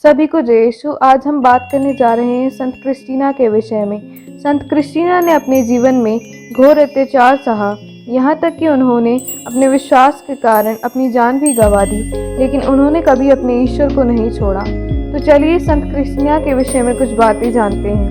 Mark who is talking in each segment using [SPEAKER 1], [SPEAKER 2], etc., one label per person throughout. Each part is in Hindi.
[SPEAKER 1] सभी को जय यीशु। आज हम बात करने जा रहे हैं संत क्रिस्टीना के विषय में। संत क्रिस्टीना ने अपने जीवन में घोर अत्याचार सहा, यहाँ तक कि उन्होंने अपने विश्वास के कारण अपनी जान भी गंवा दी, लेकिन उन्होंने कभी अपने ईश्वर को नहीं छोड़ा। तो चलिए संत क्रिस्टीना के विषय में कुछ बातें जानते हैं।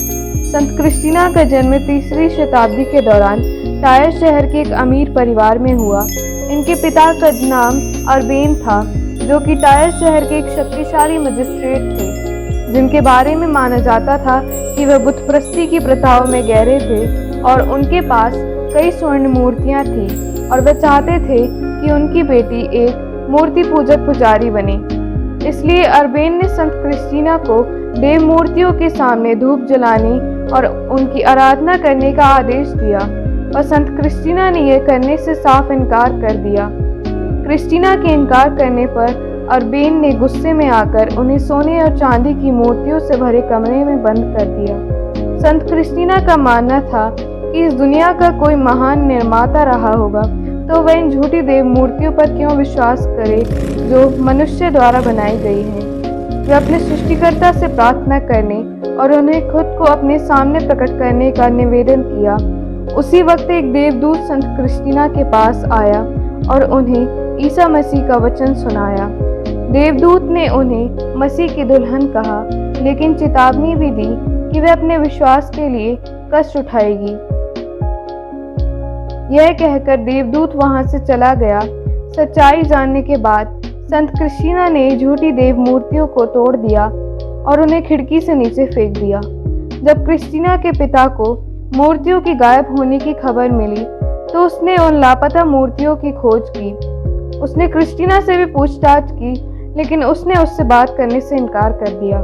[SPEAKER 1] संत क्रिस्टीना का जन्म 3री शताब्दी के दौरान टायर शहर के एक अमीर परिवार में हुआ। इनके पिता का नाम अर्बेन था, जो कि टायर शहर के एक शक्तिशाली मजिस्ट्रेट थे, जिनके बारे में माना जाता था कि वह बुतप्रस्ती की प्रथाओं में गहरे थे और उनके पास कई स्वर्ण मूर्तियां थी और वह चाहते थे कि उनकी बेटी एक मूर्ति पूजक पुजारी बने। इसलिए अर्बेन ने संत क्रिस्टीना को देव मूर्तियों के सामने धूप जलाने और उनकी आराधना करने का आदेश दिया, और संत क्रिस्टीना ने यह करने से साफ इनकार कर दिया। क्रिस्टीना के इनकार करने पर अर्बेन ने गुस्से में आकर उन्हें सोने और चांदी की मूर्तियों से भरे कमरे में बंद कर दिया। संत क्रिस्टीना का मानना था कि इस दुनिया का कोई महान निर्माता रहा होगा, तो वह इन झूठी देव मूर्तियों पर क्यों विश्वास करे जो मनुष्य द्वारा बनाई गई हैं। वे अपने सृष्टिकर्ता से प्रार्थना करने और उन्हें खुद को अपने सामने प्रकट करने का निवेदन किया। उसी वक्त एक देवदूत संत क्रिस्टीना के पास आया और उन्हें ईसा मसीह का वचन सुनाया। देवदूत ने उन्हें मसीह की दुल्हन कहा, लेकिन चेतावनी भी दी कि वह अपने विश्वास के लिए कष्ट उठाएगी। यह कहकर देवदूत वहां से चला गया। सच्चाई जानने के बाद संत क्रिस्टीना ने झूठी देव मूर्तियों को तोड़ दिया और उन्हें खिड़की से नीचे फेंक दिया। जब क्रिस्टीना के पिता को मूर्तियों की गायब होने की खबर मिली, तो उसने उन लापता मूर्तियों की खोज की। उसने क्रिस्टीना से भी पूछताछ की, लेकिन उसने उससे बात करने से इनकार कर दिया।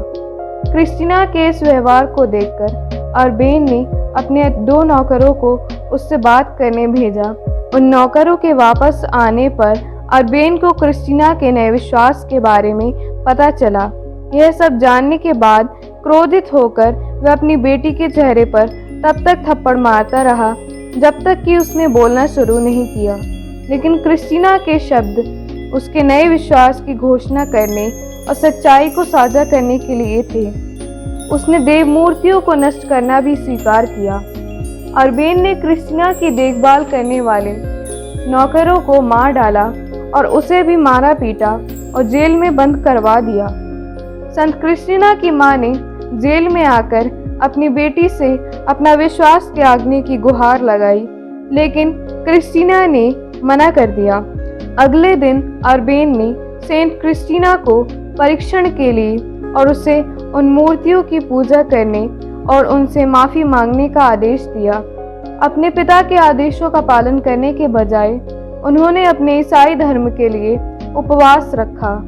[SPEAKER 1] क्रिस्टीना के इस व्यवहार को देखकर अर्बेन ने अपने 2 नौकरों को उससे बात करने भेजा। उन नौकरों के वापस आने पर अर्बेन को क्रिस्टीना के नए विश्वास के बारे में पता चला। यह सब जानने के बाद क्रोधित होकर वह अपनी बेटी के चेहरे पर तब तक थप्पड़ मारता रहा जब तक कि उसने बोलना शुरू नहीं किया। लेकिन क्रिस्टीना के शब्द उसके नए विश्वास की घोषणा करने और सच्चाई को साझा करने के लिए थे। उसने देव मूर्तियों को नष्ट करना भी स्वीकार किया। अर्बेन ने क्रिस्टीना की देखभाल करने वाले नौकरों को मार डाला और उसे भी मारा पीटा और जेल में बंद करवा दिया। संत क्रिस्टीना की मां ने जेल में आकर अपनी बेटी से अपना विश्वास त्यागने की गुहार लगाई, लेकिन क्रिस्टीना ने मना कर दिया। अगले दिन अर्बेन ने सेंट क्रिस्टीना को परीक्षण के लिए और उसे उन मूर्तियों की पूजा करने और उनसे माफी मांगने का आदेश दिया। अपने पिता के आदेशों का पालन करने के बजाय उन्होंने अपने ईसाई धर्म के लिए उपवास रखा,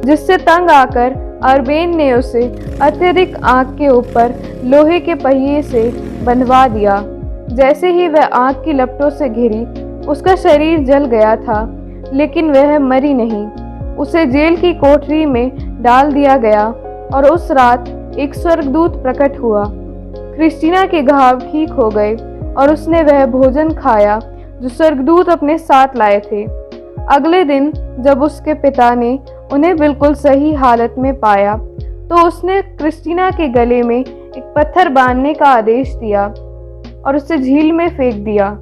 [SPEAKER 1] जिससे तंग आकर अर्बेन ने उसे अत्यधिक आग के ऊपर लोहे के पहिए से बंधवा दिया। जैसे ही वह आग की लपटों से घिरी, उसका शरीर जल गया था, लेकिन वह मरी नहीं। उसे जेल की कोठरी में डाल दिया गया और उस रात एक स्वर्गदूत प्रकट हुआ। क्रिस्टीना के घाव ठीक हो गए और उसने वह भोजन खाया जो स्वर्गदूत अपने साथ लाए थे। अगले दिन जब उसके पिता ने उन्हें बिल्कुल सही हालत में पाया, तो उसने क्रिस्टीना के गले में एक पत्थर बांधने का आदेश दिया और उसे झील में फेंक दिया।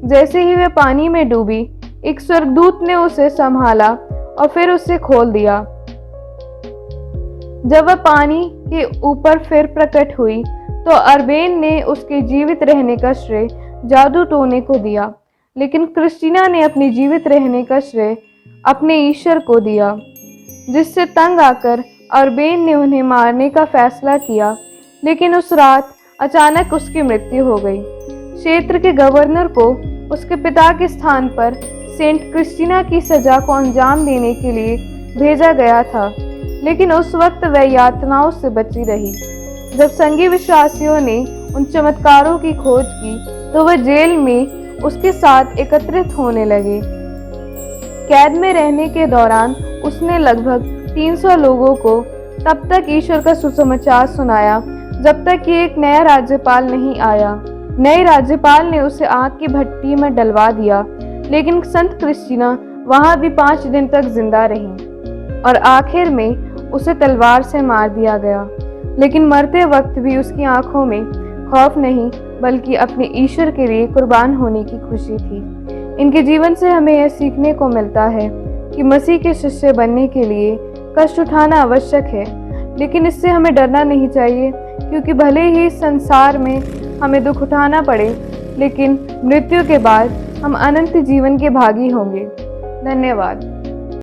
[SPEAKER 1] जैसे ही वह पानी में डूबी, एक स्वर्गदूत ने उसे संभाला और फिर उसे खोल दिया। जब वह पानी के ऊपर फिर प्रकट हुई, तो अर्बेन ने उसके जीवित रहने का श्रेय जादू टोने को दिया, लेकिन क्रिस्टीना ने अपने जीवित रहने का श्रेय अपने ईश्वर को दिया, जिससे तंग आकर अर्बेन ने उन्हें मारने का फैसला किया। लेकिन उस रात अचानक उसकी मृत्यु हो गई। क्षेत्र के गवर्नर को उसके पिता के स्थान पर सेंट क्रिस्टीना की सजा को अंजाम देने के लिए भेजा गया था, लेकिन उस वक्त वह यातनाओं से बची रही। जब संगी विश्वासियों ने उन चमत्कारों की खोज की, तो वह जेल में उसके साथ एकत्रित होने लगे। कैद में रहने के दौरान उसने लगभग 300 लोगों को तब तक ईश्वर का सुसमाचार सुनाया, जब तक कि एक नया राज्यपाल नहीं आया। नए राज्यपाल ने उसे आग की भट्टी में डलवा दिया, लेकिन संत क्रिस्टीना वहां भी 5 दिन तक जिंदा रही और आखिर में उसे तलवार से मार दिया गया, लेकिन मरते वक्त भी उसकी आंखों में खौफ नहीं बल्कि अपने ईश्वर के लिए कुर्बान होने की खुशी थी। इनके जीवन से हमें यह सीखने को मिलता है कि मसीह के शिष्य बनने के लिए कष्ट उठाना आवश्यक है, लेकिन इससे हमें डरना नहीं चाहिए, क्योंकि भले ही इस संसार में हमें दुख उठाना पड़े, लेकिन मृत्यु के बाद हम अनंत जीवन के भागी होंगे। धन्यवाद।